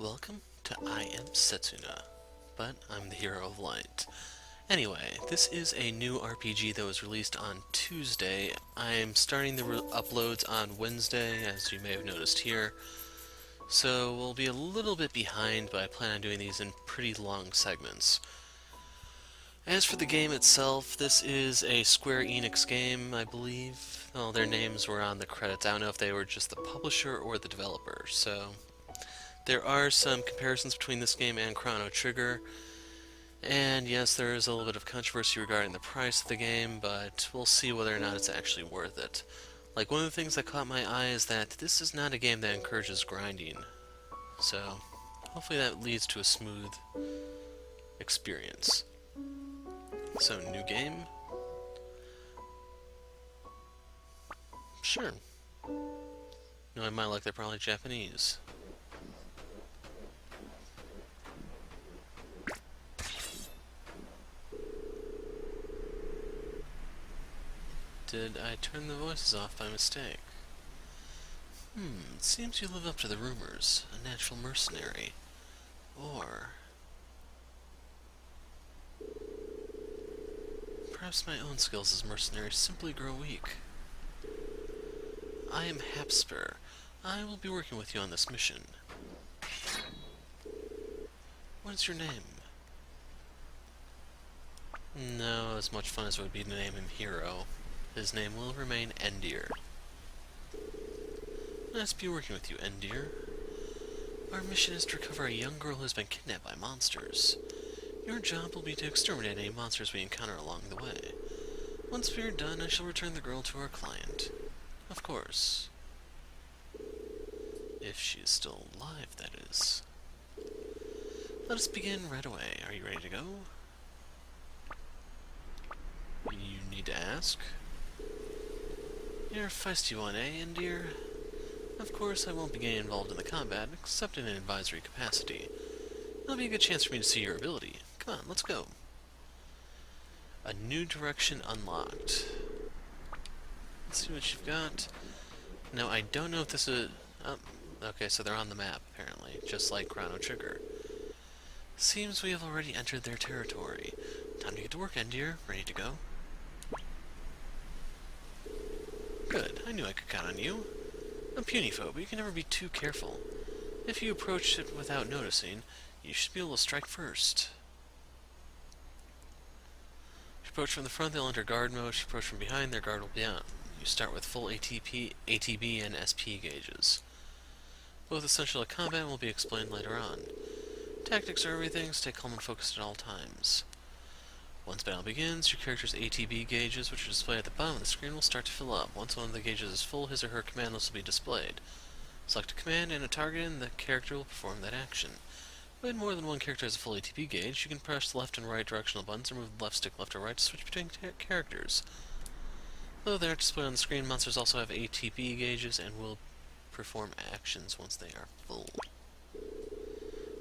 Welcome to I Am Setsuna, but I'm the hero of light. Anyway, this is a new RPG that was released on Tuesday. I'm starting the uploads on Wednesday, as you may have noticed here. So we'll be a little bit behind, but I plan on doing these in pretty long segments. As for the game itself, this is a Square-Enix game, I believe. Well, their names were on the credits. I don't know if they were just the publisher or the developer, so there are some comparisons between this game and Chrono Trigger, and yes, there is a little bit of controversy regarding the price of the game, but we'll see whether or not it's actually worth it. Like, one of the things that caught my eye is that this is not a game that encourages grinding, so hopefully that leads to a smooth experience. So, new game? Sure. Knowing my luck, they're probably Japanese. Did I turn the voices off by mistake? It seems you live up to the rumors. A natural mercenary. Or perhaps my own skills as mercenary simply grow weak. I am Hapspur. I will be working with you on this mission. What is your name? No, as much fun as it would be to name him Hero. His name will remain Endir. Nice to be working with you, Endir. Our mission is to recover a young girl who has been kidnapped by monsters. Your job will be to exterminate any monsters we encounter along the way. Once we are done, I shall return the girl to our client. Of course. If she is still alive, that is. Let us begin right away. Are you ready to go? You need to ask? You're a feisty one, eh, Endir? Of course, I won't be getting involved in the combat, except in an advisory capacity. It'll be a good chance for me to see your ability. Come on, let's go. A new direction unlocked. Let's see what you've got. Now, I don't know if this is... Oh, okay, so they're on the map, apparently, just like Chrono Trigger. Seems we have already entered their territory. Time to get to work, Endir. Ready to go? Good, I knew I could count on you. A puny foe, but you can never be too careful. If you approach it without noticing, you should be able to strike first. If you approach from the front, they'll enter guard mode. If you approach from behind, their guard will be out. You start with full ATB, and SP gauges. Both essential to combat and will be explained later on. Tactics are everything, stay calm and focused at all times. Once battle begins, your character's ATB gauges, which are displayed at the bottom of the screen, will start to fill up. Once one of the gauges is full, his or her command list will be displayed. Select a command and a target, and the character will perform that action. When more than one character has a full ATB gauge, you can press the left and right directional buttons or move the left stick left or right to switch between characters. Though they aren't displayed on the screen, monsters also have ATB gauges and will perform actions once they are full.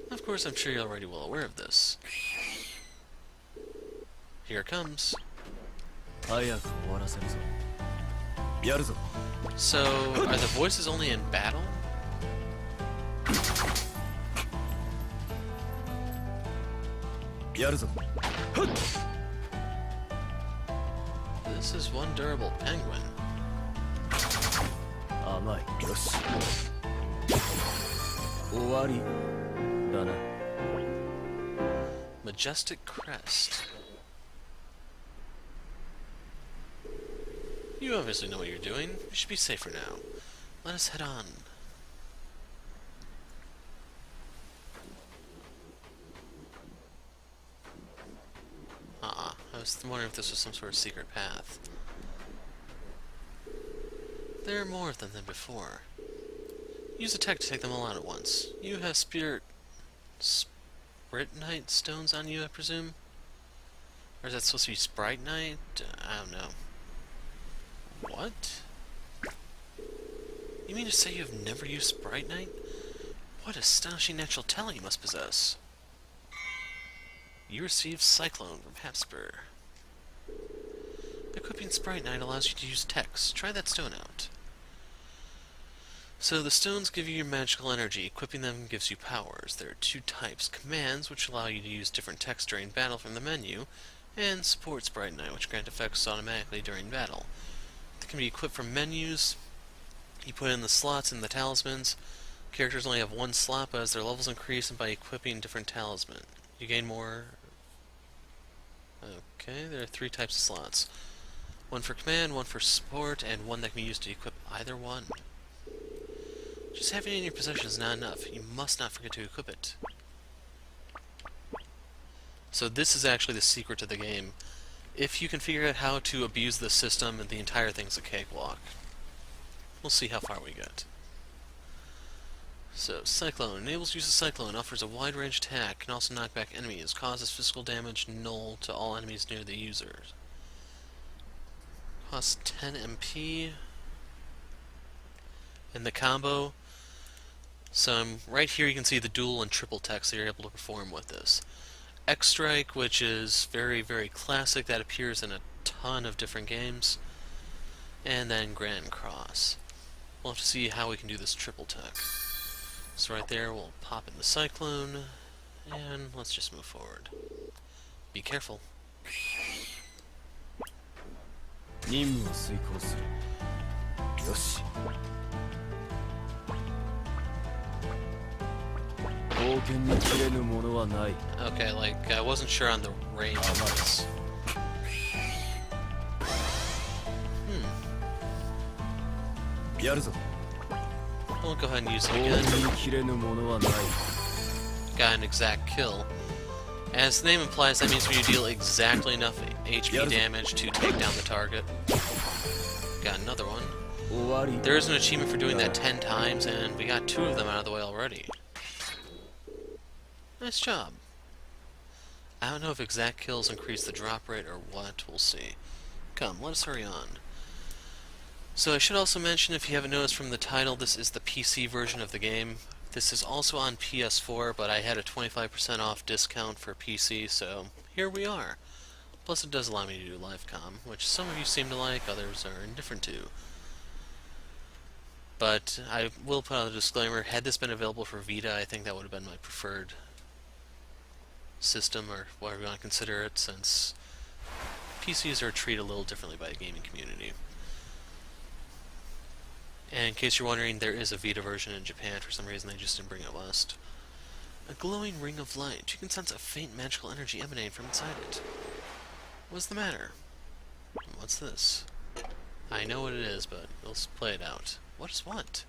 Of course, I'm sure you're already well aware of this. Here it comes. So, are the voices only in battle? This is one durable penguin. Majestic crest. You obviously know what you're doing. You should be safer now. Let us head on. I was wondering if this was some sort of secret path. There are more of them than before. Use a tech to take them all out at once. You have Spritnite stones on you, I presume? Or is that supposed to be Sprite Knight? I don't know. What? You mean to say you have never used Sprite Knight? What astonishing natural talent you must possess. You receive Cyclone from Hapspur. Equipping Sprite Knight allows you to use text. Try that stone out. So the stones give you your magical energy. Equipping them gives you powers. There are two types: commands, which allow you to use different text during battle from the menu, and support Sprite Knight, which grant effects automatically during battle. They can be equipped from menus. You put in the slots in the talismans. Characters only have one slot, but as their levels increase and by equipping different talisman, you gain more. Okay, there are three types of slots. One for command, one for support, and one that can be used to equip either one. Just having it in your possession is not enough. You must not forget to equip it. So this is actually the secret to the game. If you can figure out how to abuse the system, the entire thing's a cakewalk. We'll see how far we get. So, Cyclone. Enables use of Cyclone. Offers a wide range attack. Can also knock back enemies. Causes physical damage null to all enemies near the user. Costs 10 MP. And the combo. So right here you can see the dual and triple text that you're able to perform with this. X-Strike, which is very, very classic. That appears in a ton of different games. And then Grand Cross. We'll have to see how we can do this triple tech. So right there, we'll pop in the Cyclone, and let's just move forward. Be careful. Okay, like, I wasn't sure on the range of this. We'll go ahead and use it again. Got an exact kill. As the name implies, that means when you deal exactly enough HP damage to take down the target. Got another one. There is an achievement for doing that 10 times, and we got 2 of them out of the way already. Nice job. I don't know if exact kills increase the drop rate or what. We'll see. Come, let us hurry on. So I should also mention, if you haven't noticed from the title, this is the PC version of the game. This is also on PS4, but I had a 25% off discount for PC, so here we are. Plus it does allow me to do live comm, which some of you seem to like, others are indifferent to. But I will put out a disclaimer, had this been available for Vita, I think that would have been my preferred system, or whatever you want to consider it, since PCs are treated a little differently by the gaming community. And in case you're wondering, there is a Vita version in Japan. For some reason, they just didn't bring it west. A glowing ring of light. You can sense a faint magical energy emanating from inside it. What's the matter? What's this? I know what it is, but let's play it out. What is what?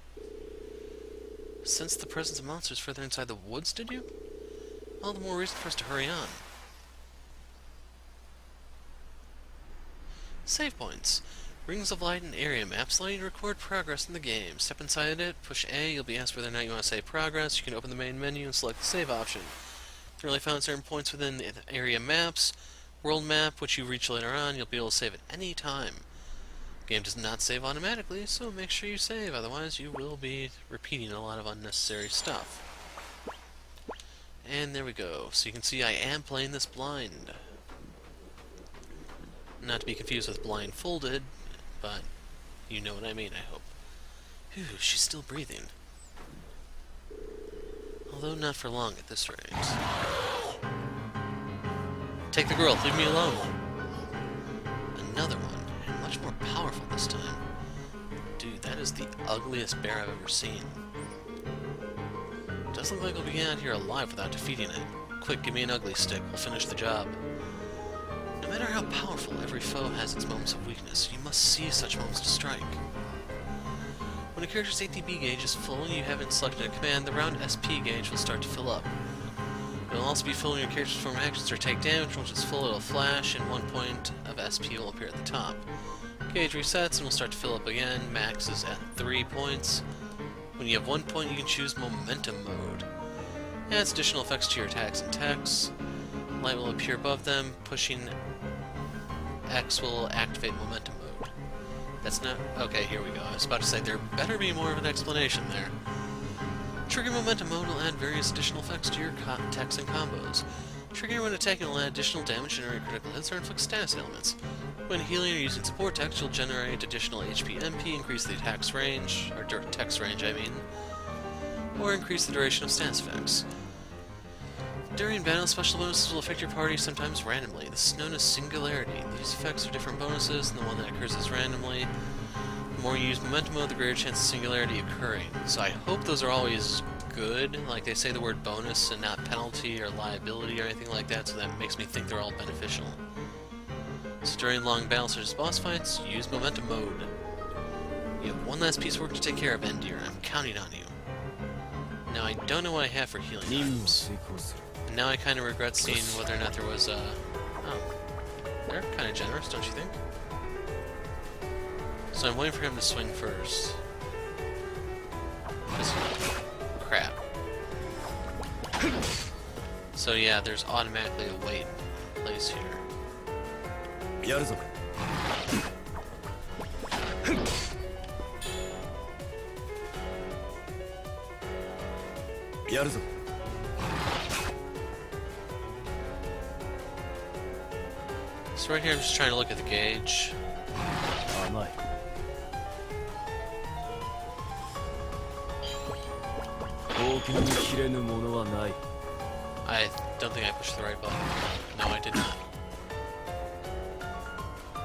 Sense the presence of monsters further inside the woods, did you? All the more reason for us to hurry on. Save points. Rings of light and area maps allow you to record progress in the game. Step inside it, push A, you'll be asked whether or not you want to save progress. You can open the main menu and select the save option. If you really found certain points within the area maps, world map, which you reach later on, you'll be able to save at any time. The game does not save automatically, so make sure you save, otherwise you will be repeating a lot of unnecessary stuff. And there we go. So you can see I am playing this blind. Not to be confused with blindfolded, but you know what I mean, I hope. Phew, she's still breathing. Although not for long at this rate. Take the girl, leave me alone. Another one, and much more powerful this time. Dude, that is the ugliest bear I've ever seen. Doesn't look like we'll be out here alive without defeating it. Quick, give me an ugly stick, we'll finish the job. No matter how powerful, every foe has its moments of weakness. You must seize such moments to strike. When a character's ATB gauge is full and you haven't selected a command, the round SP gauge will start to fill up. It will also be full when your characters perform actions or take damage. Once it's full, it will flash, and 1 point of SP will appear at the top. Gauge resets and will start to fill up again. Max is at 3 points. When you have 1 point, you can choose Momentum Mode. It adds additional effects to your attacks and techs. Light will appear above them. Pushing X will activate Momentum Mode. That's not... Okay, here we go. I was about to say, there better be more of an explanation there. Trigger Momentum Mode will add various additional effects to your techs and combos. Trigger when attacking will add additional damage, generate critical hits, or inflict status ailments. When healing or using support text, you'll generate additional HP MP, increase the attack's range, or text range I mean, or increase the duration of stance effects. During battle, special bonuses will affect your party sometimes randomly. This is known as Singularity. These effects are different bonuses, and the one that occurs is randomly. The more you use momentum mode, the greater chance of Singularity occurring. So I hope those are always good, like they say the word bonus and not penalty or liability or anything like that, so that makes me think they're all beneficial. So during long battles such as boss fights, use momentum mode. You have one last piece of work to take care of, Endir. I'm counting on you. Now I don't know what I have for healing items. And now I kind of regret seeing whether or not there was oh. They're kind of generous, don't you think? So I'm waiting for him to swing first. Crap. So yeah, there's automatically a wait in place here. So right here I'm just trying to look at the gauge. I don't think I pushed the right button. No, I did not.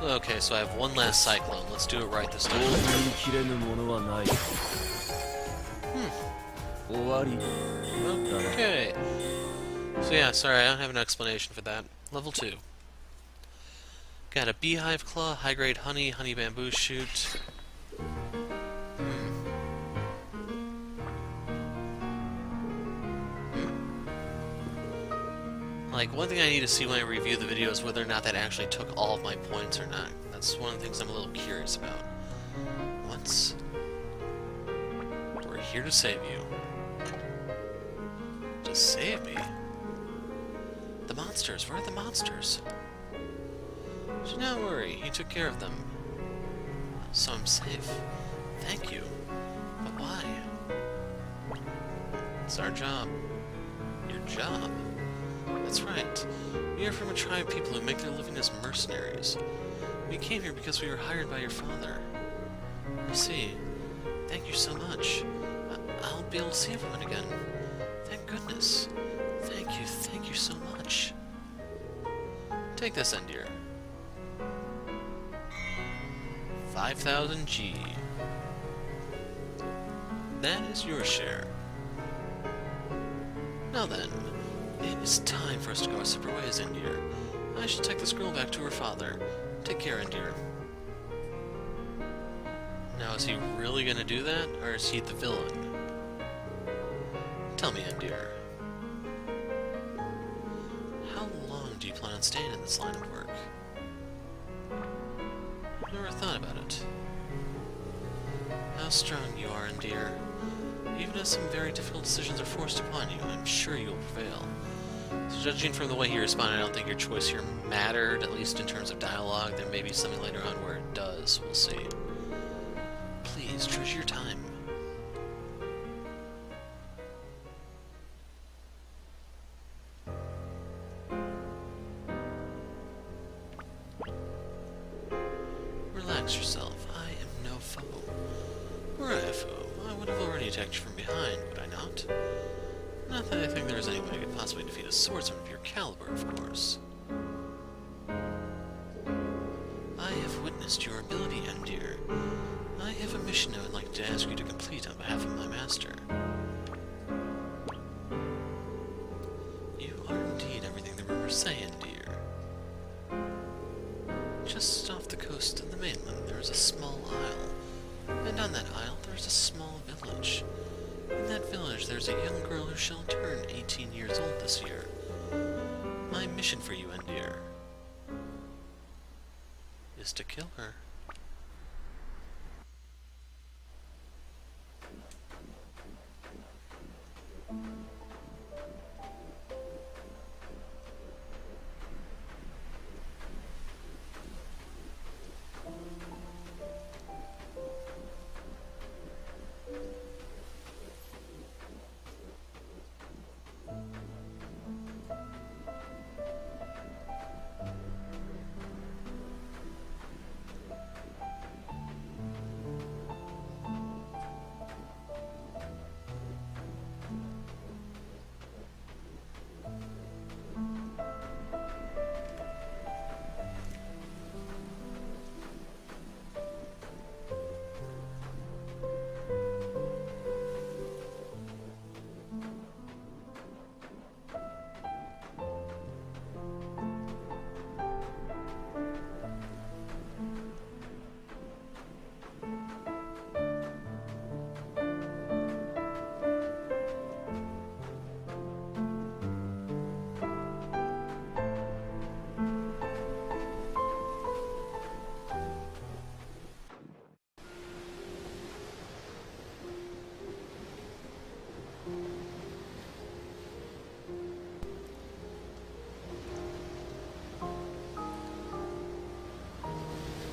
Okay, so I have one last cyclone. Let's do it right this time. Okay. So yeah, sorry, I don't have an explanation for that. Level 2. Got a beehive claw, high-grade honey, honey bamboo shoot. Like, one thing I need to see when I review the video is whether or not that actually took all of my points or not. That's one of the things I'm a little curious about. Once, we're here to save you. To save me? The monsters, where are the monsters? Do not worry, he took care of them. So I'm safe. Thank you. But why? It's our job. Your job? That's right. We are from a tribe of people who make their living as mercenaries. We came here because we were hired by your father. I see. Thank you so much. I'll be able to see everyone again. Thank goodness. Thank you so much. Take this, Endir. 5,000 G. That is your share. Now then, it is time for us to go our separate ways, Endir. I should take this girl back to her father. Take care, Endir. Now, is he really gonna do that, or is he the villain? Tell me, Endir. How long do you plan on staying in this line of work? I've never thought about it. How strong you are, Endir. Even as some very difficult decisions are forced upon you, I'm sure you will prevail. So judging from the way he responded, I don't think your choice here mattered, at least in terms of dialogue. There may be something later on where it does. We'll see. Please, treasure your time. Relax yourself. I am no foe. Were I a foe, I would have already attacked you from behind, would I not? Not that I think there is any way I could possibly defeat a swordsman of your caliber, of course. I have witnessed your ability, Endir. I have a mission I would like to ask you to complete on behalf of my master. You are indeed everything the rumors say, Endir. Just off the coast of the mainland, there is a small isle, and on that isle there is a small village. In that village, there's a young girl who shall turn 18 years old this year. My mission for you, Endir, is to kill her.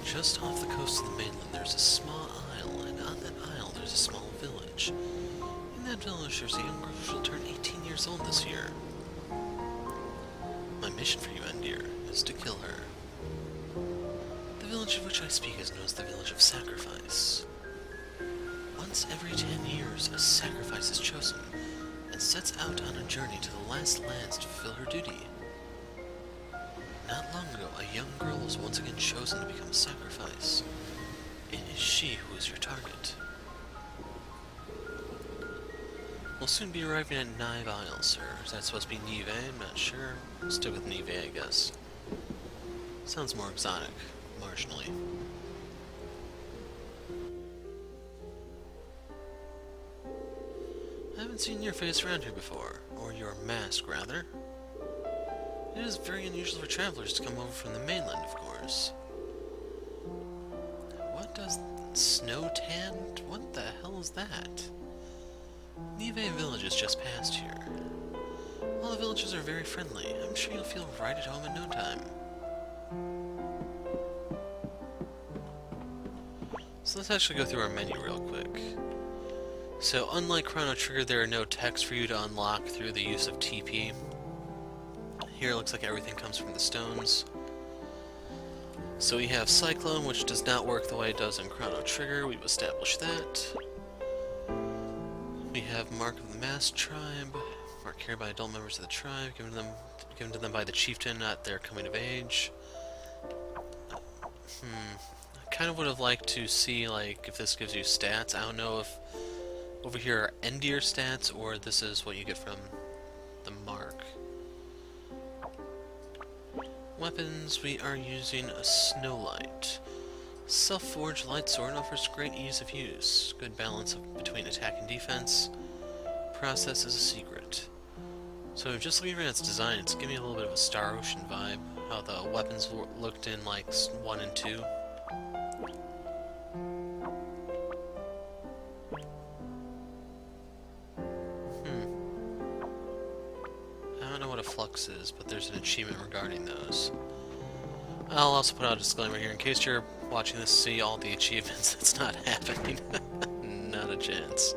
Just off the coast of the mainland, there's a small isle, and on that isle, there's a small village. In that village, there's a young girl who will turn 18 years old this year. My mission for you, Endir, is to kill her. The village of which I speak is known as the Village of Sacrifice. Once every 10 years, a sacrifice is chosen, and sets out on a journey to the last lands to fulfill her duty. Not long ago, a young girl was once again chosen to become a sacrifice. It is she who is your target. We'll soon be arriving at Nive Isle, sir. Is that supposed to be Nive? I'm not sure. I'll stick with Nive, I guess. Sounds more exotic, marginally. I haven't seen your face around here before, or your mask, rather. It is very unusual for travelers to come over from the mainland, of course. What does snow tan? What the hell is that? Nive village is just past here. All the villagers are very friendly. I'm sure you'll feel right at home in no time. So let's actually go through our menu real quick. So unlike Chrono Trigger, there are no texts for you to unlock through the use of TP. Here it looks like everything comes from the stones. So we have Cyclone, which does not work the way it does in Chrono Trigger. We've established that. We have Mark of the Masked Tribe, marked here by adult members of the tribe, given to them by the chieftain at their coming of age. I kind of would have liked to see, like, if this gives you stats. I don't know if over here are Endir stats, or this is what you get from the mark. Weapons, we are using a Snowlight. Self-forged light sword offers great ease of use. Good balance between attack and defense. Process is a secret. So just looking at its design, it's giving me a little bit of a Star Ocean vibe. How the weapons looked in like 1 and 2. I don't know what a flux is, but there's an achievement regarding those. I'll also put out a disclaimer here in case you're watching this, see all the achievements. It's not happening. Not a chance.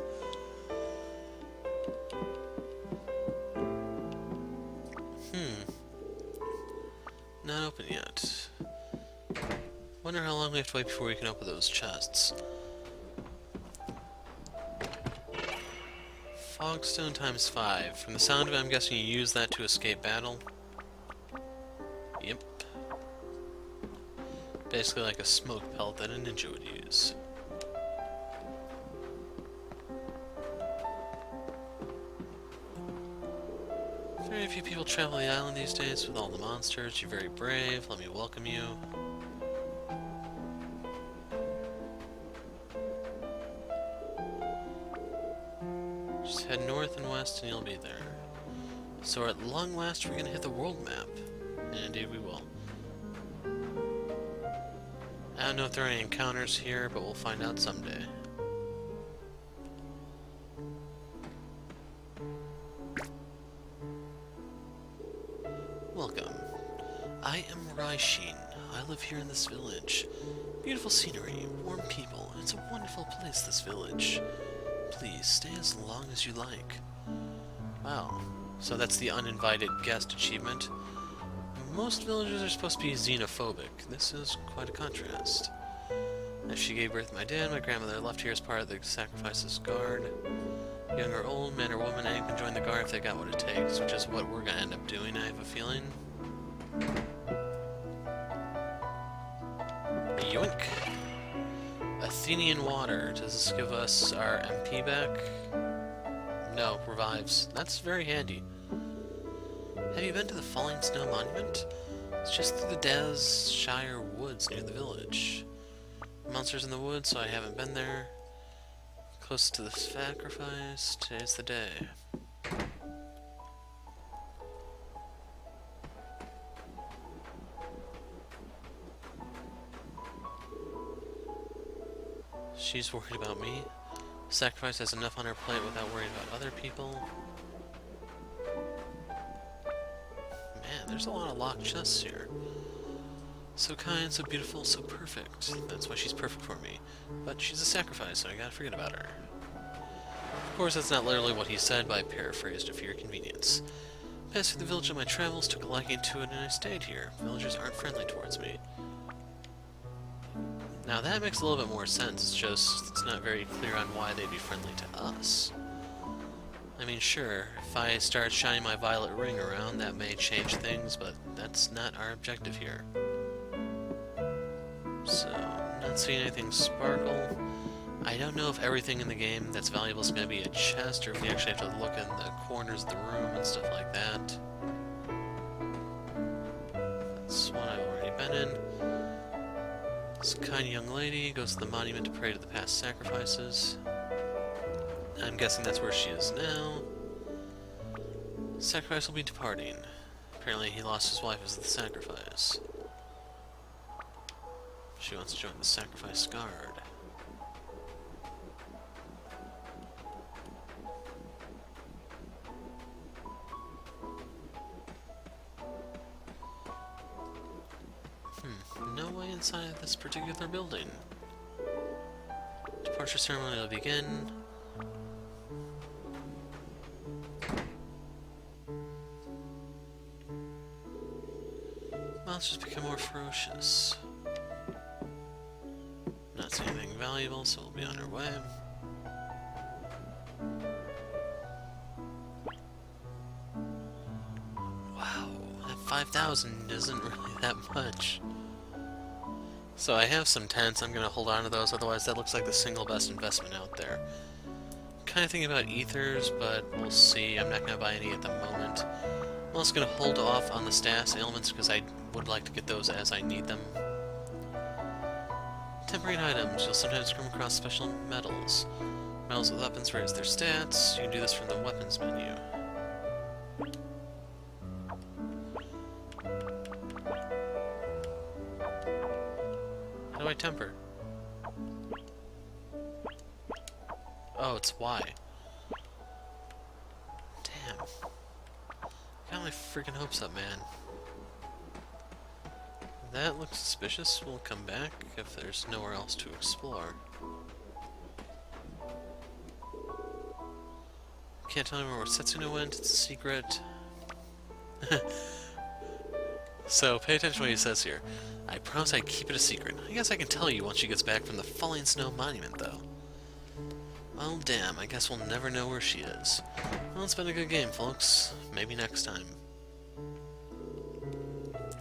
Not open yet. Wonder how long we have to wait before we can open those chests. Fogstone times 5. From the sound of it, I'm guessing you use that to escape battle. Yep. Basically like a smoke pelt that a ninja would use. Very few people travel the island these days with all the monsters. You're very brave. Let me welcome you. Just head north and west and you'll be there. So at long last we're gonna hit the world map. And indeed we will. I don't know if there are any encounters here, but we'll find out someday. Welcome. I am Raishin. I live here in this village. Beautiful scenery, warm people. It's a wonderful place, this village. Please, stay as long as you like. Wow. So that's the uninvited guest achievement. Most villagers are supposed to be xenophobic. This is quite a contrast. As she gave birth to my dad, my grandmother left here as part of the sacrifice's guard. Young or old, man or woman, anyone can join the guard if they got what it takes, which is what we're gonna end up doing, I have a feeling. Yoink! Athenian water. Does this give us our MP back? No, revives. That's very handy. Have you been to the Falling Snow Monument? It's just through the Daz Shire woods near the village. Monsters in the woods, so I haven't been there. Close to the sacrifice. Today's the day. She's worried about me. Sacrifice has enough on her plate without worrying about other people. Man, there's a lot of locked chests here. So kind, so beautiful, so perfect. That's why she's perfect for me. But she's a sacrifice, so I gotta forget about her. Of course, that's not literally what he said, but I paraphrased it for your convenience. Passed through the village on my travels, took a liking to it, and I stayed here. Villagers aren't friendly towards me. Now that makes a little bit more sense, it's just it's not very clear on why they'd be friendly to us. I mean, sure, if I start shining my violet ring around, that may change things, but that's not our objective here. So, not seeing anything sparkle. I don't know if everything in the game that's valuable is going to be a chest, or if we actually have to look in the corners of the room and stuff like that. That's one I've already been in. This kind young lady goes to the monument to pray to the past sacrifices. I'm guessing that's where she is now. Sacrifice will be departing. Apparently he lost his wife as the sacrifice. She wants to join the sacrifice guard. No way inside this particular building. Departure ceremony will begin. Monsters become more ferocious. Not seeing anything valuable, so we'll be on our way. Wow, that 5,000 isn't really that much. So I have some tents, I'm going to hold on to those, otherwise that looks like the single best investment out there. Kind of thinking about ethers, but we'll see. I'm not going to buy any at the moment. I'm also going to hold off on the status ailments because I would like to get those as I need them. Temporary items. You'll sometimes come across special medals. Medals with weapons raise their stats. You can do this from the weapons menu. How do I temper? Oh, it's Y. Damn. Got my freaking hopes up, man. That looks suspicious. We'll come back if there's nowhere else to explore. Can't tell anyone where Setsuna went. It's a secret. So, pay attention to what he says here. I promise I'd keep it a secret. I guess I can tell you once she gets back from the Falling Snow Monument, though. Well, damn, I guess we'll never know where she is. Well, it's been a good game, folks. Maybe next time.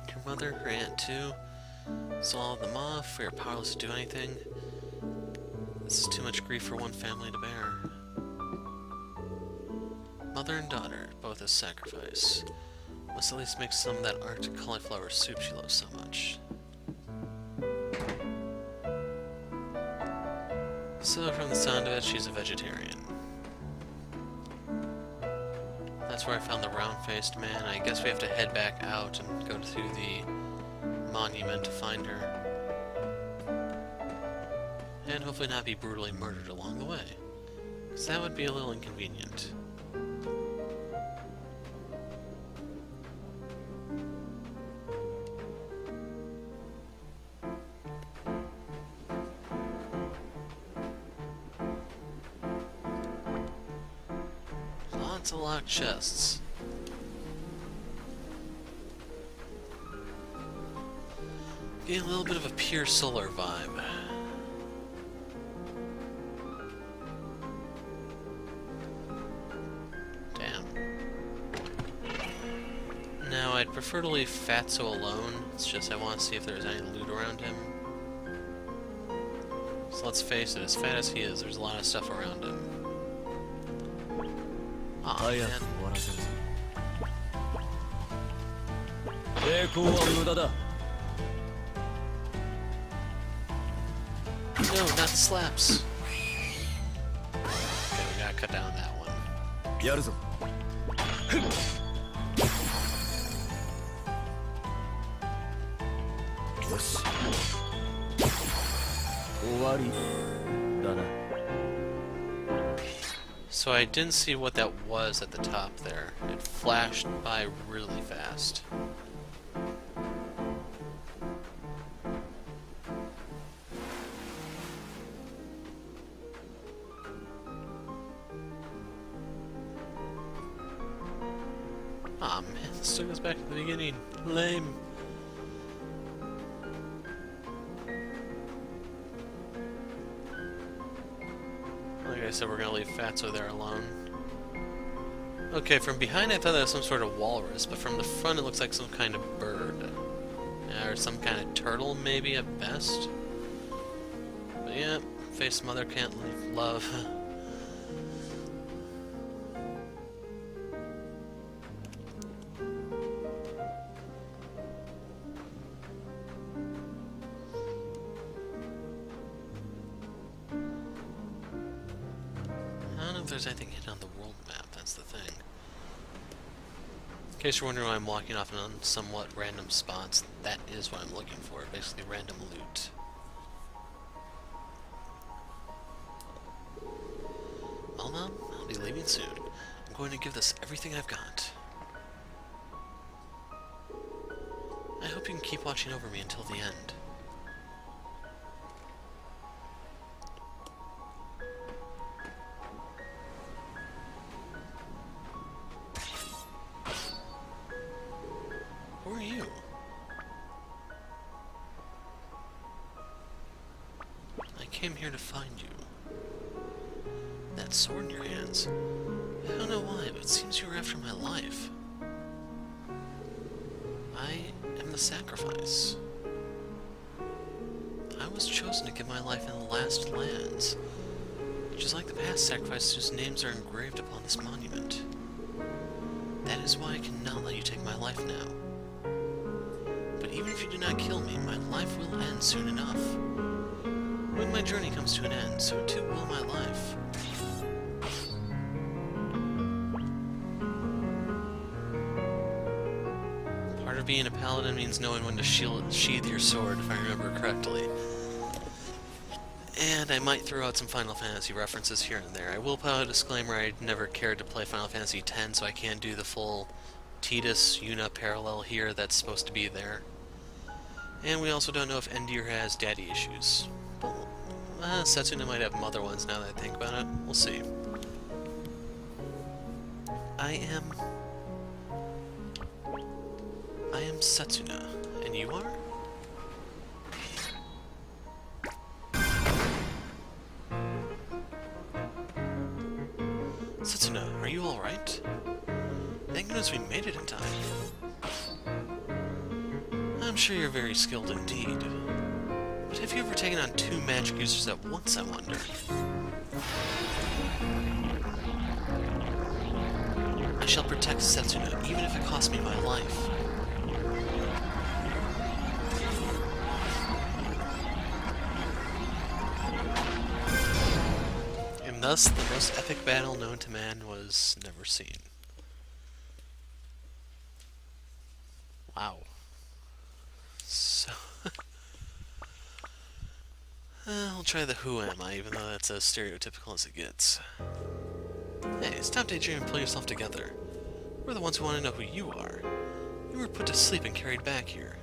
Your mother, her aunt, too. Saw all of them off. We are powerless to do anything. This is too much grief for one family to bear. Mother and daughter, both as sacrifice. Must at least make some of that Arctic cauliflower soup she loves so much. So, from the sound of it, she's a vegetarian. That's where I found the round-faced man. I guess we have to head back out and go to the monument to find her. And hopefully not be brutally murdered along the way. Because that would be a little inconvenient. Lots of locked chests. Getting a little bit of a pure solar vibe. Damn. Now, I'd prefer to leave Fatso alone. It's just I want to see if there's any loot around him. So let's face it, as fat as he is, there's a lot of stuff around him. Aw, man. No, not the slaps. Okay, we gotta cut down that one. So I didn't see what that was at the top there. It flashed by really fast. Aw man, this took us back to the beginning. Lame. Like I said, we're gonna leave Fatso there alone. Okay, from behind I thought that was some sort of walrus, but from the front it looks like some kind of bird. Or some kind of turtle, maybe, at best. But yeah, face mother can't love. I don't know if there's anything hidden on the world map, that's the thing. In case you're wondering why I'm walking off on somewhat random spots, that is what I'm looking for, basically random loot. Well, Mom, I'll be leaving soon. I'm going to give this everything I've got. I hope you can keep watching over me until the end. Who are you? I came here to find you. That sword in your hands. I don't know why, but it seems you were after my life. I am the sacrifice. I was chosen to give my life in the last lands, just like the past sacrifices whose names are engraved upon this monument. That is why I cannot let you take my life now. But even if you do not kill me, my life will end soon enough. When my journey comes to an end, so too will my life. Part of being a paladin means knowing when to sheath your sword, if I remember correctly. And I might throw out some Final Fantasy references here and there. I will put out a disclaimer, I never cared to play Final Fantasy X, so I can't do the full Tidus-Yuna parallel here that's supposed to be there. And we also don't know if Endir has daddy issues. Setsuna might have mother ones now that I think about it. We'll see. I am Setsuna. And you are? Setsuna, are you alright? Thank goodness we made it in time. I'm sure you're very skilled indeed. But have you ever taken on 2 magic users at once, I wonder? I shall protect Setsuna, even if it costs me my life. And thus, the most epic battle known to man was never seen. Wow. So... I'll try the who am I, even though that's as stereotypical as it gets. Hey, stop daydreaming and pull yourself together. We're the ones who want to know who you are. You were put to sleep and carried back here.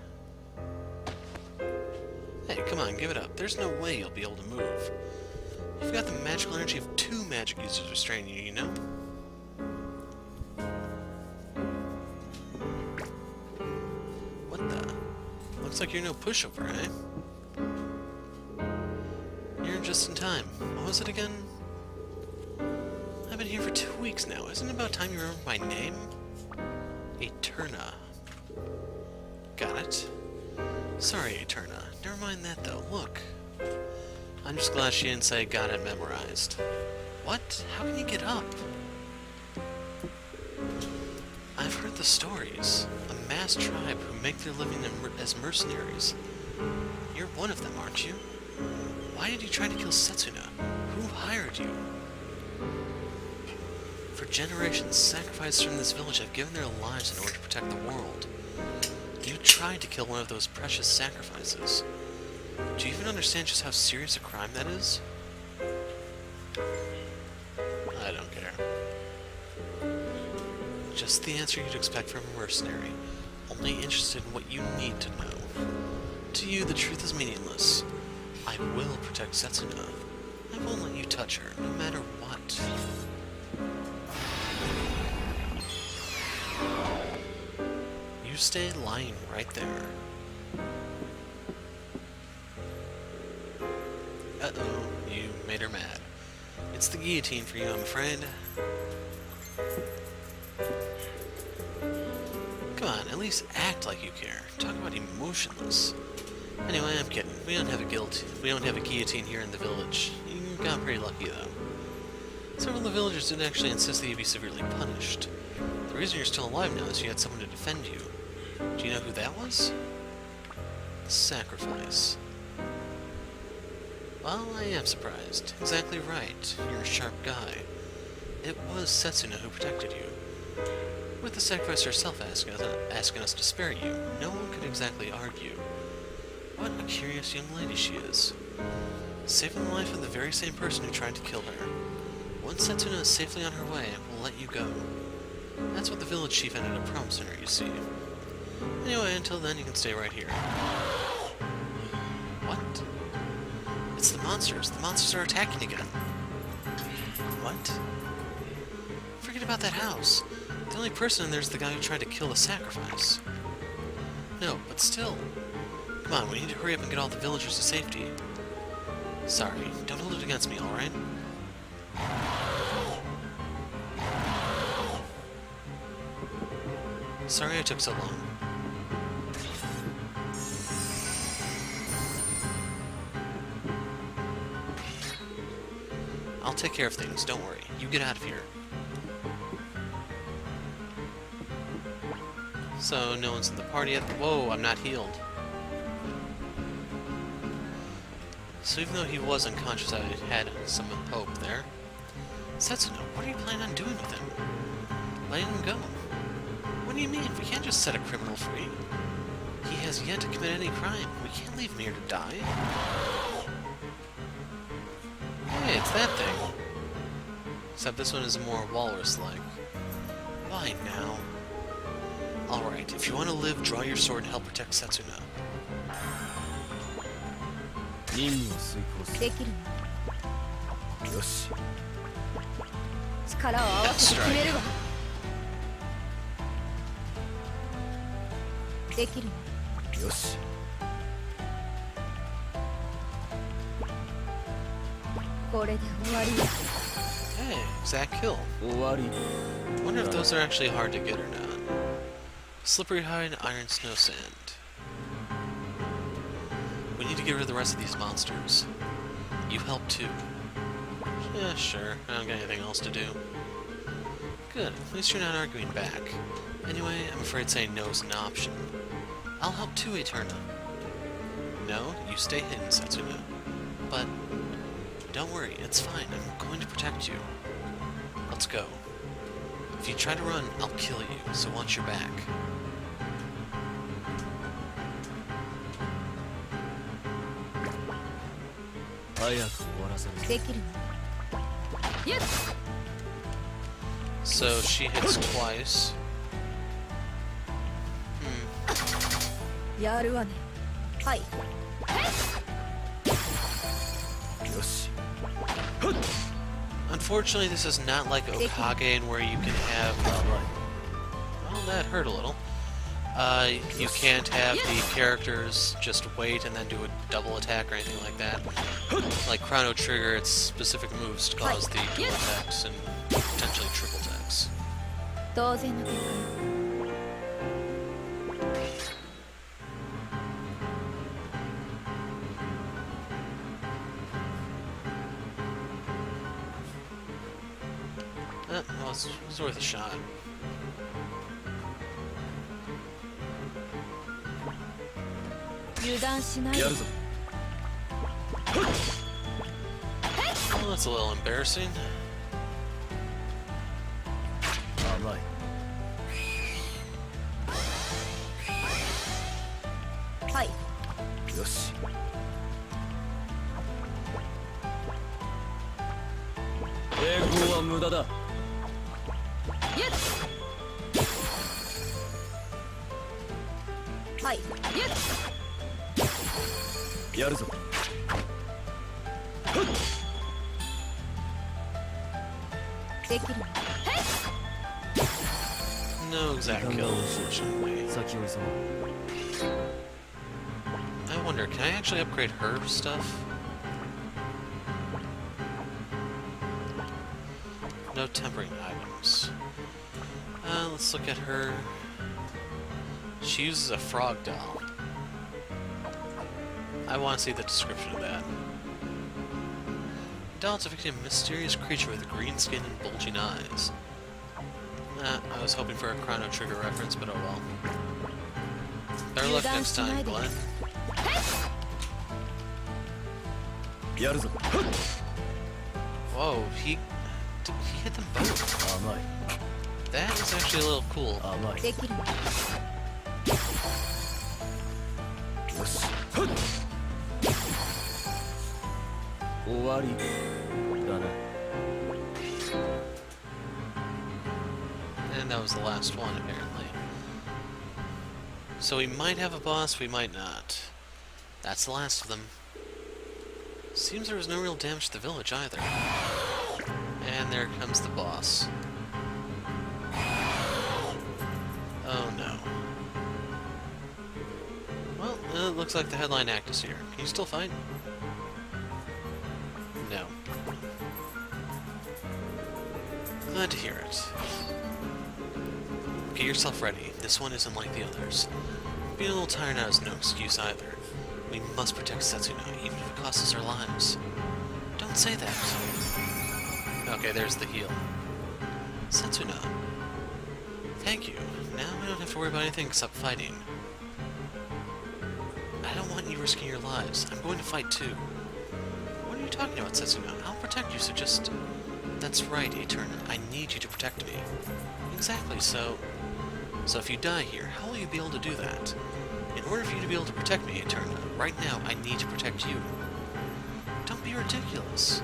Hey, come on, give it up. There's no way you'll be able to move. You've got the magical energy of 2 magic users restraining you, you know? What the? Looks like you're no pushover, eh? You're just in time. What was it again? I've been here for 2 weeks now. Isn't it about time you remember my name? Eterna. Got it. Sorry, Eterna. Never mind that, though. Look. I'm just glad she didn't say got it memorized. What? How can you get up? I've heard the stories. A mass tribe who make their living as mercenaries. You're one of them, aren't you? Why did you try to kill Setsuna? Who hired you? For generations, sacrifices from this village have given their lives in order to protect the world. You tried to kill one of those precious sacrifices. Do you even understand just how serious a crime that is? I don't care. Just the answer you'd expect from a mercenary, only interested in what you need to know. To you, the truth is meaningless. I will protect Setsuna. I won't let you touch her, no matter what. you stay lying right there. Uh-oh, you made her mad. It's the guillotine for you, I'm afraid. Come on, at least act like you care. Talk about emotionless. Anyway, I'm kidding. We don't have a guillotine here in the village. You got pretty lucky, though. Several of the villagers didn't actually insist that you be severely punished. The reason you're still alive now is you had someone to defend you. Do you know who that was? Sacrifice. Well, I am surprised. Exactly right. You're a sharp guy. It was Setsuna who protected you. With the sacrifice herself asking us to spare you, no one could exactly argue. What a curious young lady she is. Saving the life of the very same person who tried to kill her. Once Setsuna is safely on her way, we'll let you go. That's what the village chief ended up promising her, you see. Anyway, until then, you can stay right here. What? It's the monsters. The monsters are attacking again. What? Forget about that house. The only person in there is the guy who tried to kill the sacrifice. No, but still. Come on, we need to hurry up and get all the villagers to safety. Sorry, don't hold it against me, alright? Sorry I took so long. I'll take care of things, don't worry. You get out of here. So, no one's in the party yet. Whoa, I'm not healed. So even though he was unconscious, I had some hope there. Setsuna, what are you planning on doing with him? Letting him go? What do you mean? We can't just set a criminal free. He has yet to commit any crime. We can't leave him here to die. Hey, it's that thing. Except this one is more walrus-like. Why now? Alright, if you want to live, draw your sword and help protect Setsuna. Death strike. Hey, exact kill. Wonder if those are actually hard to get or not. Slippery hide, iron snow sand. We need to get rid of the rest of these monsters. You help too. Yeah, sure. I don't got anything else to do. Good. At least you're not arguing back. Anyway, I'm afraid saying no is an option. I'll help too, Eterna. No, you stay hidden, Setsuna. But don't worry, it's fine. I'm going to protect you. Let's go. If you try to run, I'll kill you, so watch your back. So she hits twice. Unfortunately, this is not like Okage, where you can have... well, that hurt a little. You can't have the characters just wait and then do a double attack or anything like that. Like Chrono Trigger, it's specific moves to cause the dual attacks and potentially triple attacks. Well, it's worth a shot. Well, that's a little embarrassing. No exact kill, unfortunately. I wonder, can I actually upgrade her stuff? No tempering items. Let's look at her. She uses a frog doll. I want to see the description of that. The doll is depicting a mysterious creature with green skin and bulging eyes. I was hoping for a Chrono Trigger reference, but oh well. Better luck next time, Glenn. Whoa, he hit them both. That is actually a little cool. And that was the last one, apparently. So we might have a boss, we might not. That's the last of them. Seems there was no real damage to the village either. And there comes the boss. Oh no. Well, it looks like the headline act is here. Can you still fight? No. Glad to hear it. Get yourself ready. This one isn't like the others. Being a little tired now is no excuse either. We must protect Setsuna, even if it costs us our lives. Don't say that. Okay, there's the heal. Setsuna. Thank you. Now we don't have to worry about anything except fighting. I don't want you risking your lives. I'm going to fight too. What are you talking about, Setsuna? I'll protect you, so just... That's right, Eterna. I need you to protect me. Exactly, so if you die here, how will you be able to do that? In order for you to be able to protect me, Eterna, right now I need to protect you. Don't be ridiculous.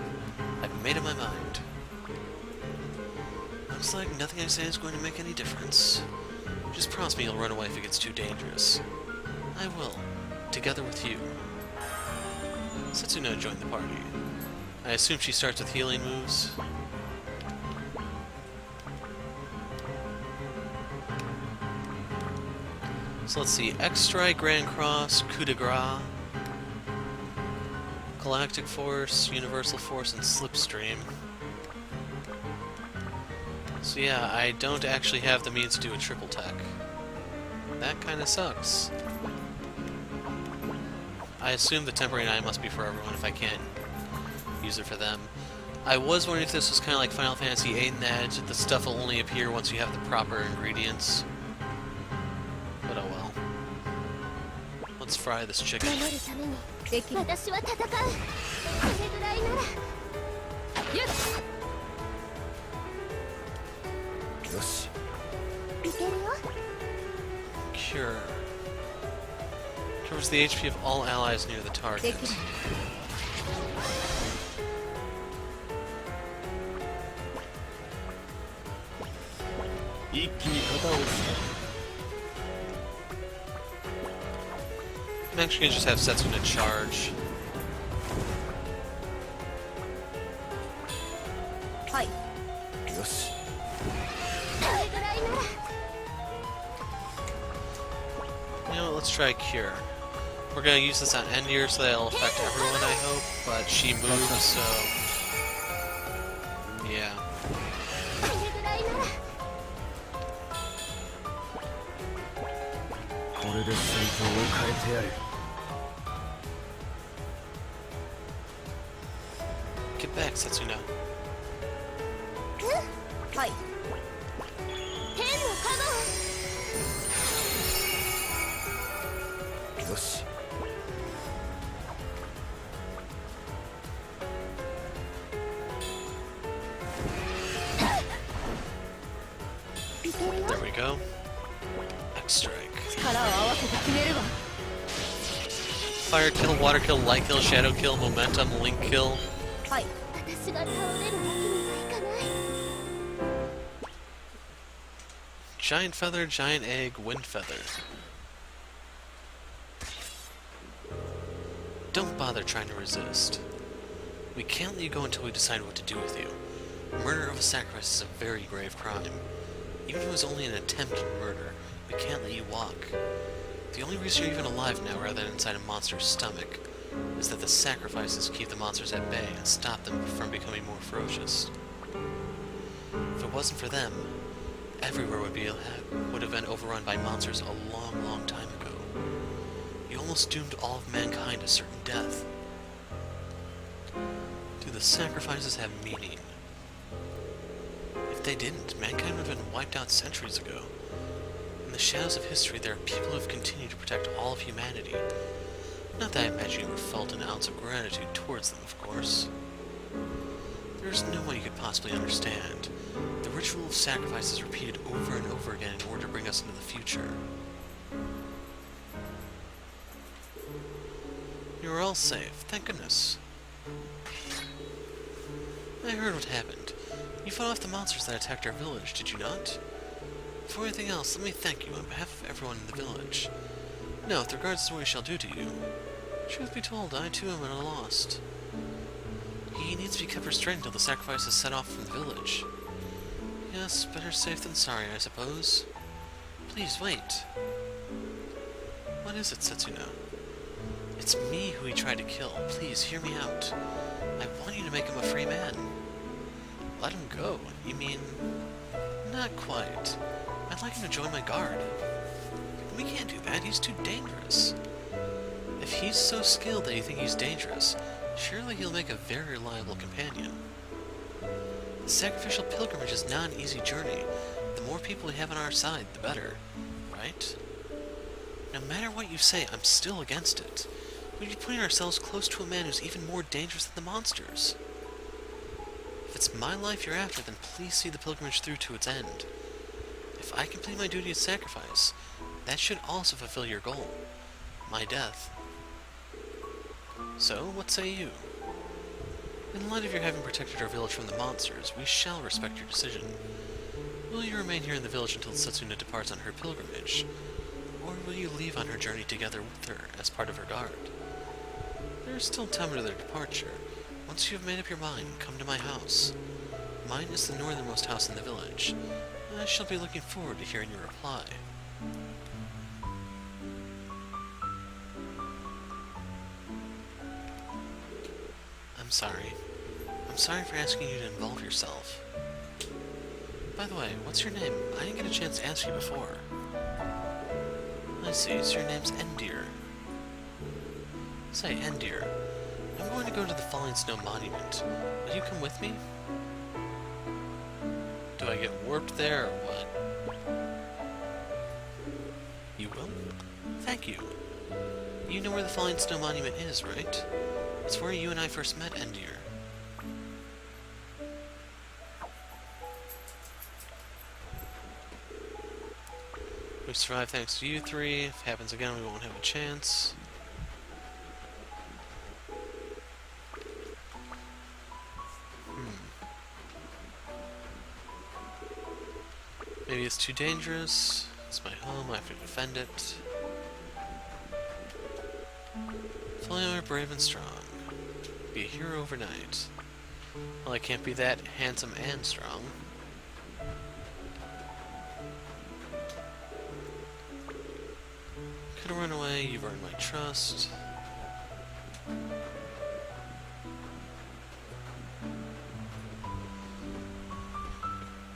I've made up my mind. Looks like nothing I say is going to make any difference. Just promise me you'll run away if it gets too dangerous. I will, together with you. Setsuna joined the party. I assume she starts with healing moves. So let's see, X-Strike, Grand Cross, Coup de Grace, Galactic Force, Universal Force, and Slipstream. So yeah, I don't actually have the means to do a triple tech. That kinda sucks. I assume the temporary eye must be for everyone if I can't use it for them. I was wondering if this was kinda like Final Fantasy VIII in that the stuff will only appear once you have the proper ingredients. But oh well. Let's fry this chicken. Cure. Covers the HP of all allies near the target. I'm actually gonna just have Setsuna charge. You know what, let's try Cure. We're gonna use this on Endir so that'll affect everyone, I hope, but she moves, so... yeah. Get back, Setsuna. There we go. X-Strike. Fire kill, water kill, light kill, shadow kill, momentum, link kill. Giant feather, giant egg, wind feather. Don't bother trying to resist. We can't let you go until we decide what to do with you. Murder of a sacrifice is a very grave crime. Even if it was only an attempted murder, we can't let you walk. The only reason you're even alive now rather than inside a monster's stomach is that the sacrifices keep the monsters at bay and stop them from becoming more ferocious. If it wasn't for them, everywhere would have been overrun by monsters a long, long time ago. You almost doomed all of mankind to certain death. Do the sacrifices have meaning? If they didn't, mankind would have been wiped out centuries ago. In the shadows of history, there are people who have continued to protect all of humanity. Not that I imagine you ever felt an ounce of gratitude towards them, of course. There's no way you could possibly understand. The ritual of sacrifice is repeated over and over again in order to bring us into the future. You are all safe, thank goodness. I heard what happened. You fought off the monsters that attacked our village, did you not? Before anything else, let me thank you on behalf of everyone in the village. Now, with regards to what we shall do to you, truth be told, I too am at a loss. He needs to be kept restrained until the sacrifice is set off from the village. Yes, better safe than sorry, I suppose. Please, wait. What is it, Setsuna? It's me who he tried to kill. Please, hear me out. I want you to make him a free man. Let him go? You mean... Not quite. I'd like him to join my guard. We can't do that, he's too dangerous. If he's so skilled that you think he's dangerous, surely he'll make a very reliable companion. The sacrificial pilgrimage is not an easy journey. The more people we have on our side, the better. Right? No matter what you say, I'm still against it. We'd be putting ourselves close to a man who's even more dangerous than the monsters. If it's my life you're after, then please see the pilgrimage through to its end. If I complete my duty as sacrifice, that should also fulfill your goal. My death. So, what say you? In light of your having protected our village from the monsters, we shall respect your decision. Will you remain here in the village until Setsuna departs on her pilgrimage? Or will you leave on her journey together with her as part of her guard? There is still time to their departure. Once you have made up your mind, come to my house. Mine is the northernmost house in the village. I shall be looking forward to hearing your reply. I'm sorry. I'm sorry for asking you to involve yourself. By the way, what's your name? I didn't get a chance to ask you before. I see, so your name's Endir. Say, Endir, I'm going to go to the Falling Snow Monument. Will you come with me? Do I get warped there, or what? You will? Thank you. You know where the Falling Snow Monument is, right? It's where you and I first met, Endir. We survived thanks to you three. If it happens again, we won't have a chance. Maybe it's too dangerous. It's my home, I have to defend it. If only I were brave and strong. Be a hero overnight. Well, I can't be that handsome and strong. Could've run away, you've earned my trust.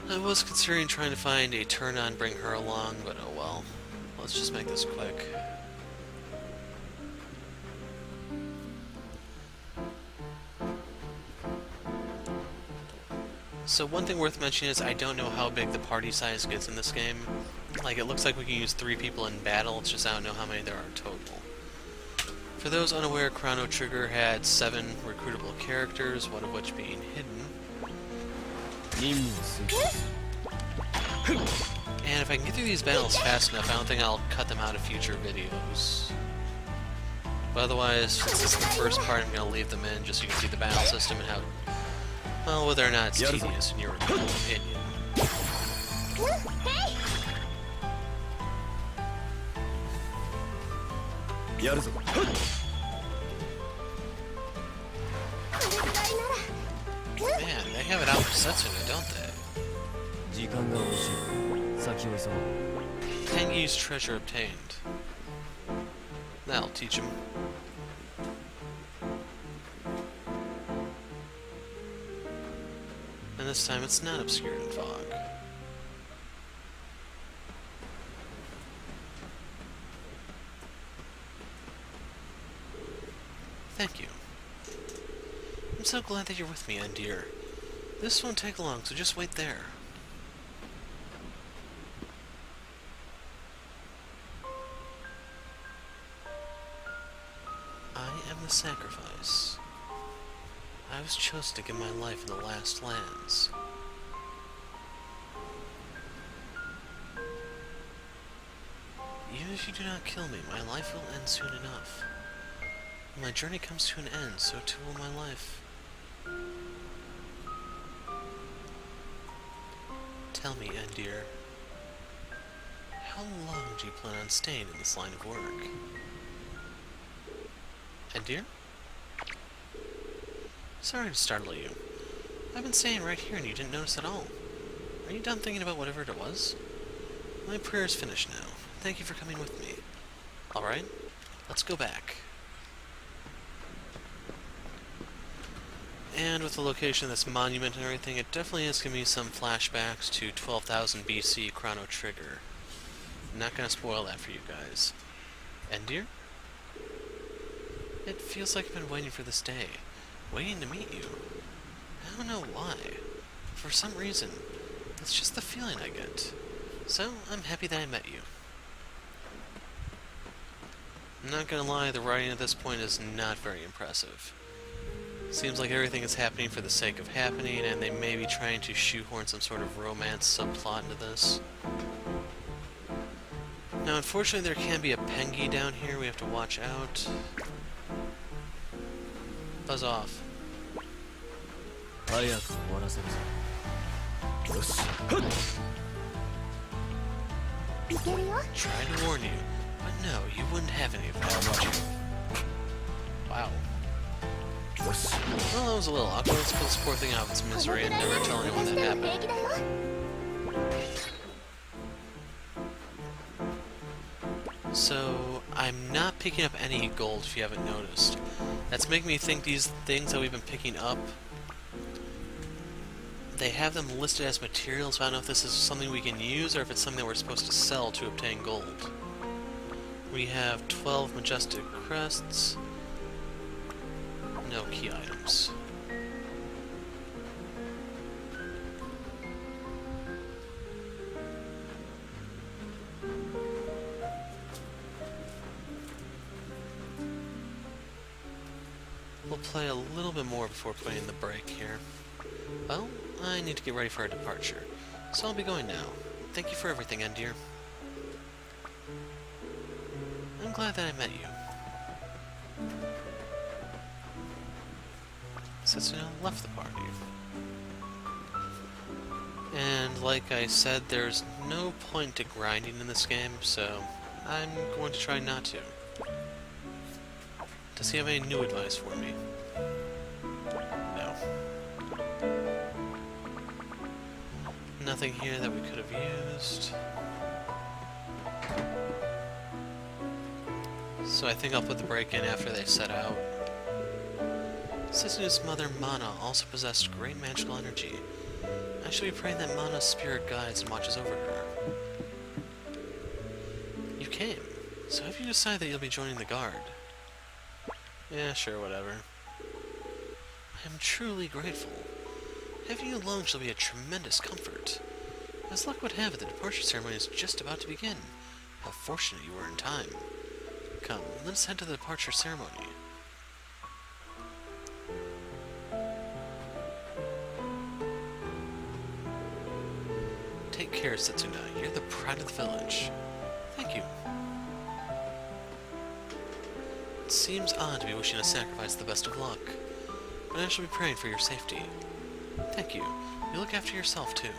I was considering trying to find a turn-on, bring her along, but oh well. Let's just make this quick. So one thing worth mentioning is I don't know how big the party size gets in this game. Like, it looks like we can use 3 people in battle, it's just I don't know how many there are total. For those unaware, Chrono Trigger had 7 recruitable characters, one of which being hidden. And if I can get through these battles fast enough, I don't think I'll cut them out of future videos. But otherwise, since this is the first part, I'm going to leave them in just so you can see the battle system and how, well, whether or not it's tedious in your opinion. Man, they have it out for Setsuna, don't they? Tengi's treasure obtained. That'll teach him. And this time it's not obscured in fog. Thank you. I'm so glad that you're with me, Endir. This won't take long, so just wait there. I am the sacrifice. I was chosen to give my life in the last lands. Even if you do not kill me, my life will end soon enough. When my journey comes to an end, so too will my life. Tell me, Endir, how long do you plan on staying in this line of work? Endir? Sorry to startle you. I've been staying right here and you didn't notice at all. Are you done thinking about whatever it was? My prayer is finished now. Thank you for coming with me. Alright, let's go back. And with the location of this monument and everything, it definitely is giving me some flashbacks to 12,000 BC Chrono Trigger. I'm not gonna spoil that for you guys. Endir? It feels like I've been waiting for this day. Waiting to meet you. I don't know why. For some reason, it's just the feeling I get. So, I'm happy that I met you. I'm not gonna lie, the writing at this point is not very impressive. Seems like everything is happening for the sake of happening, and they may be trying to shoehorn some sort of romance subplot into this. Now, unfortunately, there can be a Pengi down here we have to watch out. Buzz off. Try to warn you, but no, you wouldn't have any of that, would you? Wow. Well, that was a little awkward. Let's put this poor thing out of its misery and never tell anyone that happened. So, I'm not picking up any gold if you haven't noticed. That's making me think these things that we've been picking up, they have them listed as materials, but I don't know if this is something we can use or if it's something that we're supposed to sell to obtain gold. We have 12 majestic crests. No key items. We'll play a little bit more before putting the break here. Well, I need to get ready for our departure, so I'll be going now. Thank you for everything, Endir. I'm glad that I met you. Setsuna left the party. And like I said, there's no point to grinding in this game, so I'm going to try not to. Does he have any new advice for me? No. Nothing here that we could have used. So I think I'll put the break in after they set out. Setsuna's mother, Mana, also possessed great magical energy. I shall be praying that Mana's spirit guides and watches over her. You came, so have you decided that you'll be joining the guard? Yeah, sure, whatever. I am truly grateful. Having you alone shall be a tremendous comfort. As luck would have it, the departure ceremony is just about to begin. How fortunate you were in time. Come, let us head to the departure ceremony. Take care, Setsuna. You're the pride of the village. Thank you. It seems odd to be wishing a sacrifice the best of luck, but I shall be praying for your safety. Thank you. You look after yourself, too.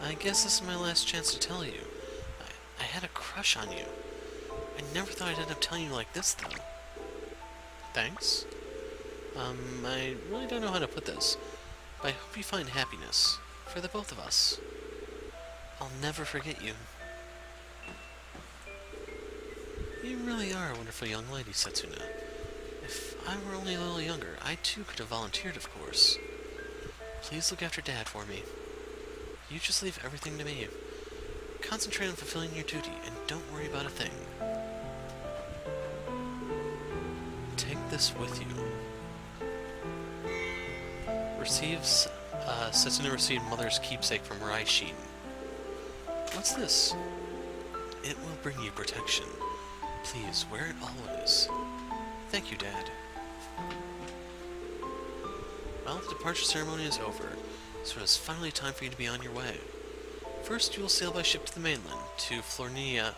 I guess this is my last chance to tell you. I had a crush on you. I never thought I'd end up telling you like this, though. Thanks. I really don't know how to put this, but I hope you find happiness. For for the both of us. I'll never forget you. You really are a wonderful young lady, Setsuna. If I were only a little younger, I too could have volunteered, of course. Please look after Dad for me. You just leave everything to me. Concentrate on fulfilling your duty, and don't worry about a thing. Take this with you. Setsuna received Mother's keepsake from Raishin. What's this? It will bring you protection. Please, wear it always. Thank you, Dad. Well, the departure ceremony is over, so it is finally time for you to be on your way. First, you will sail by ship to the mainland, to Flornea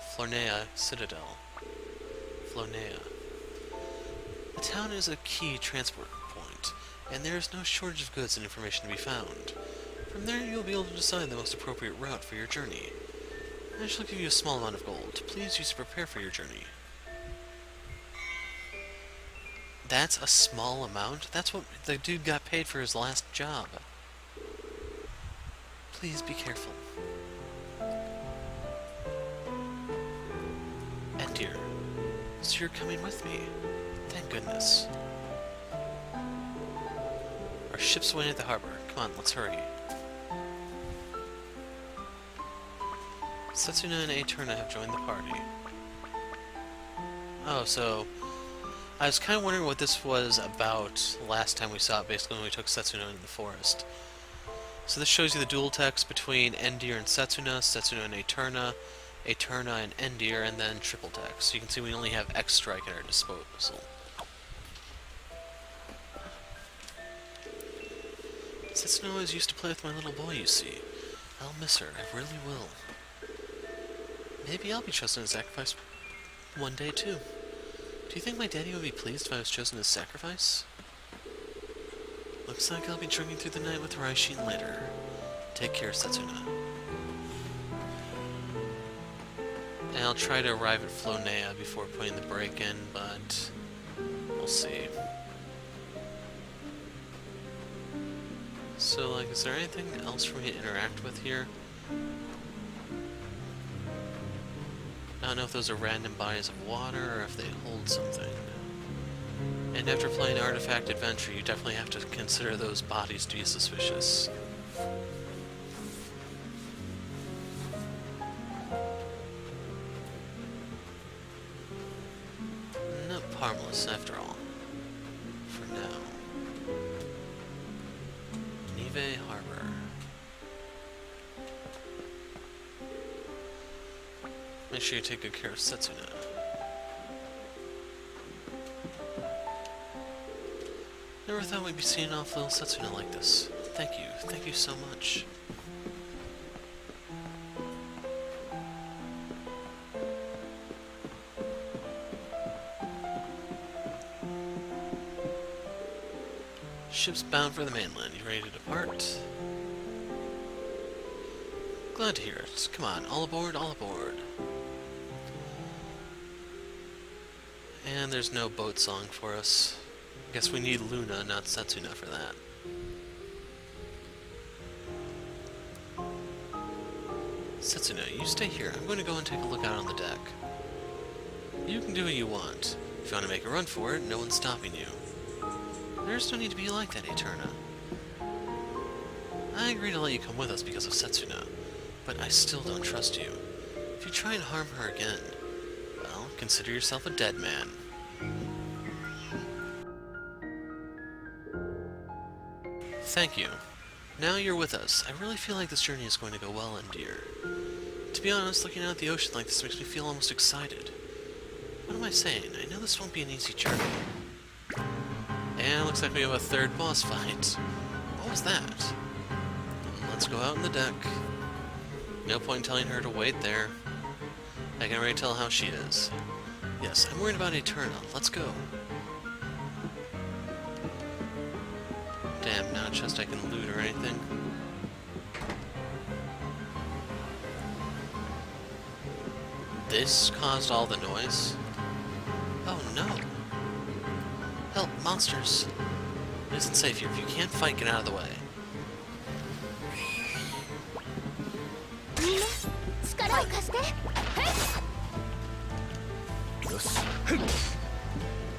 Citadel. Flornea. The town is a key transport point, and there is no shortage of goods and information to be found. From there, you will be able to decide the most appropriate route for your journey. I shall give you a small amount of gold. Please use to prepare for your journey. That's a small amount? That's what the dude got paid for his last job. Please be careful. And dear, so you're coming with me. Thank goodness. Our ship's waiting at the harbor. Come on, let's hurry. Setsuna and Eterna have joined the party. Oh, so I was kind of wondering what this was about last time we saw it, basically when we took Setsuna into the forest. So this shows you the dual text between Endir and Setsuna, Setsuna and Eterna, Eterna and Endir, and then triple text. So you can see we only have X Strike at our disposal. Setsuna always used to play with my little boy, you see. I'll miss her, I really will. Maybe I'll be chosen as sacrifice one day, too. Do you think my daddy would be pleased if I was chosen as sacrifice? Looks like I'll be drinking through the night with Raishin later. Take care, Setsuna. And I'll try to arrive at Flonea before putting the break in, but we'll see. So, like, is there anything else for me to interact with here? I don't know if those are random bodies of water or if they hold something. And after playing Artifact Adventure, you definitely have to consider those bodies to be suspicious. Not harmless, after all. For now. Nive Harbor. Make sure you take good care of Setsuna. Never thought we'd be seeing off little Setsuna like this. Thank you so much. Ship's bound for the mainland. You ready to depart? Glad to hear it. Come on, all aboard, all aboard. And there's no boat song for us. Guess we need Luna, not Setsuna, for that. Setsuna, you stay here. I'm going to go and take a look out on the deck. You can do what you want. If you want to make a run for it, no one's stopping you. There's no need to be like that, Eterna. I agree to let you come with us because of Setsuna, but I still don't trust you. If you try and harm her again, well, consider yourself a dead man. Thank you. Now you're with us. I really feel like this journey is going to go well, Endir. To be honest, looking out at the ocean like this makes me feel almost excited. What am I saying? I know this won't be an easy journey. And it looks like we have a third boss fight. What was that? Let's go out on the deck. No point in telling her to wait there. I can already tell how she is. Yes, I'm worried about Eterna. Let's go. Damn, not a chest I can loot or anything. This caused all the noise? Oh no. Help, monsters. It isn't safe here. If you can't fight, get out of the way.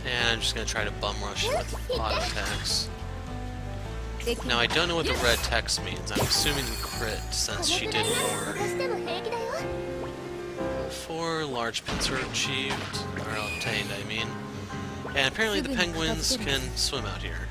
And I'm just gonna try to bum rush it with auto attacks. Now I don't know what the red text means. I'm assuming crit since she did more. 4 large pincer achieved, or obtained, I mean. And apparently the penguins can swim out here.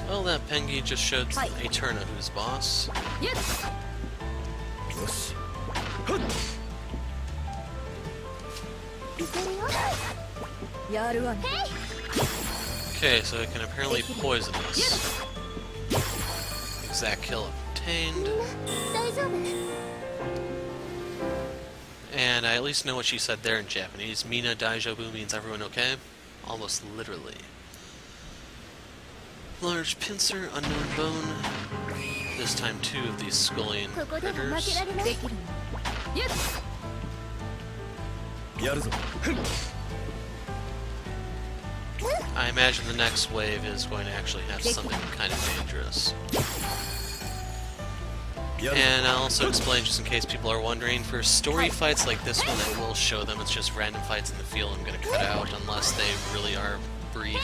Well, that Pengi just showed Eterna who's boss. Okay, so it can apparently poison us. Exact kill obtained. And I at least know what she said there in Japanese. Mina Daijobu means everyone okay? Almost literally. Large pincer, unknown bone. This time 2 of these scullion critters. I imagine the next wave is going to actually have something kind of dangerous. And I'll also explain, just in case people are wondering, for story fights like this one, I will show them. It's just random fights in the field I'm going to cut out unless they really are brief.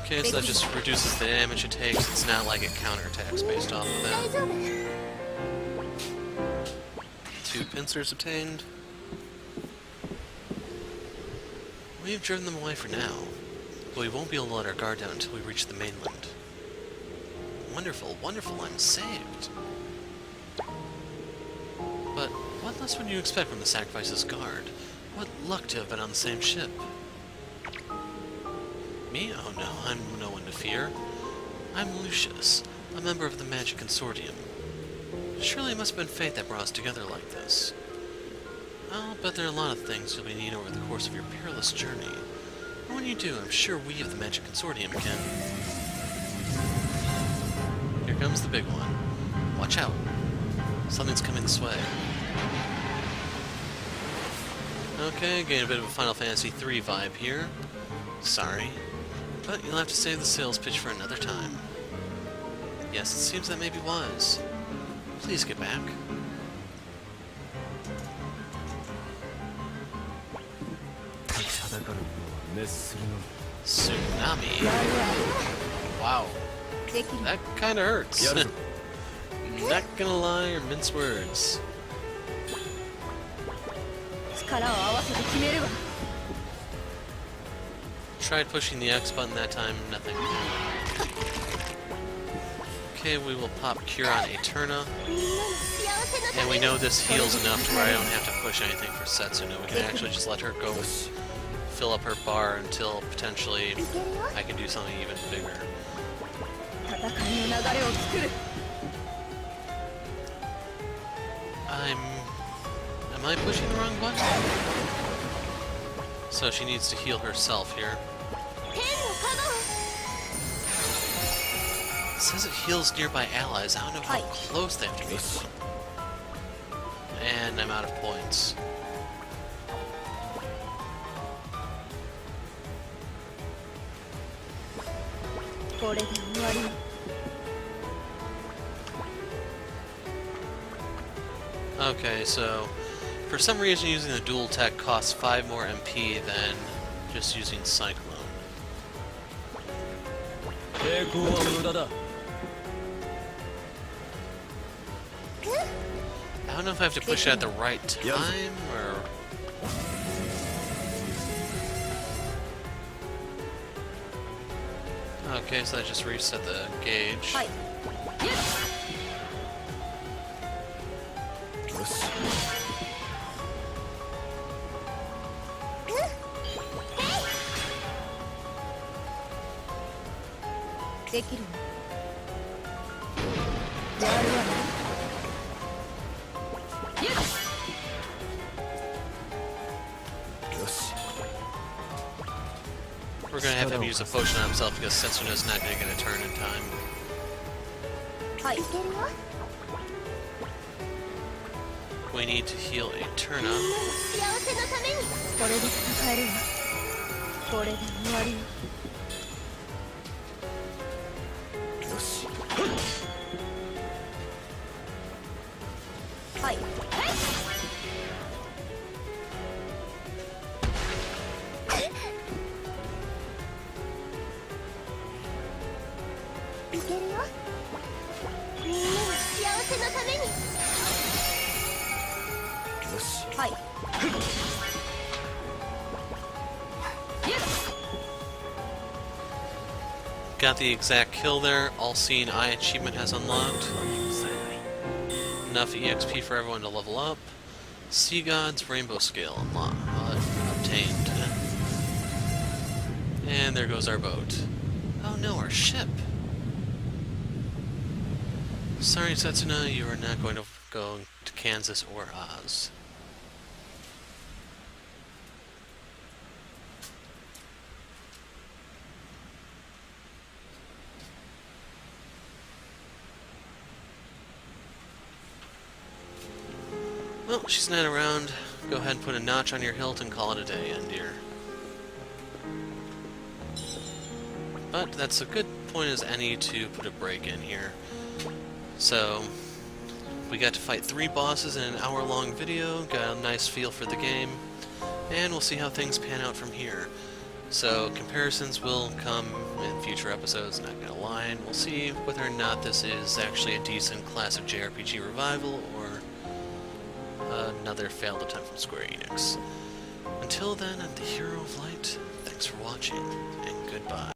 Okay, so that just reduces the damage it takes. It's not like it counterattacks based off of that. 2 pincers obtained. We've driven them away for now, but we won't be able to let our guard down until we reach the mainland. Wonderful, wonderful, I'm saved. But what less would you expect from the Sacrifice's guard? What luck to have been on the same ship. Me? Oh no, I'm no one to fear. I'm Lucius, a member of the Magic Consortium. Surely it must have been fate that brought us together like this. I'll bet there are a lot of things you'll be needing over the course of your perilous journey. And when you do, I'm sure we of the Magic Consortium can... Here comes the big one. Watch out. Something's coming this way. Okay, getting a bit of a Final Fantasy III vibe here. Sorry. But you'll have to save the sales pitch for another time. Yes, it seems that may be wise. Please get back. Tsunami. Wow. That kinda hurts. Not gonna lie or mince words. Tried pushing the X button that time, nothing. Okay, we will pop Cure on Eterna. And we know this heals enough to where I don't have to push anything for Setsuna. We can actually just let her go fill up her bar until potentially I can do something even bigger. Am I pushing the wrong button? So she needs to heal herself here. It says it heals nearby allies. I don't know how close they have to be. And I'm out of points. Okay, so for some reason using the dual tech costs 5 more MP than just using Cyclone. I don't know if I have to push it at the right time, or... Okay, so I just reset the gauge. We're gonna have him use a potion on himself because Setsuna's not gonna get a turn in time. we need to heal a turnip. 幸せのためにこれで戦えるわこれで終わりよよしはいいけるよみんなの幸せのためによしはい Got the exact kill there. All-Seeing Eye achievement has unlocked. Enough EXP for everyone to level up. Sea God's Rainbow Scale obtained. And there goes our boat. Oh no, our ship! Sorry, Setsuna, you are not going to go to Kansas or Oz. Well, she's not around. Go ahead and put a notch on your hilt and call it a day, Endear. But that's a good point as any to put a break in here. So, we got to fight 3 bosses in an hour-long video, got a nice feel for the game, and we'll see how things pan out from here. So, comparisons will come in future episodes, not gonna lie, and we'll see whether or not this is actually a decent classic JRPG revival, or another failed attempt from Square-Enix. Until then, I'm the Hero of Light, thanks for watching, and goodbye.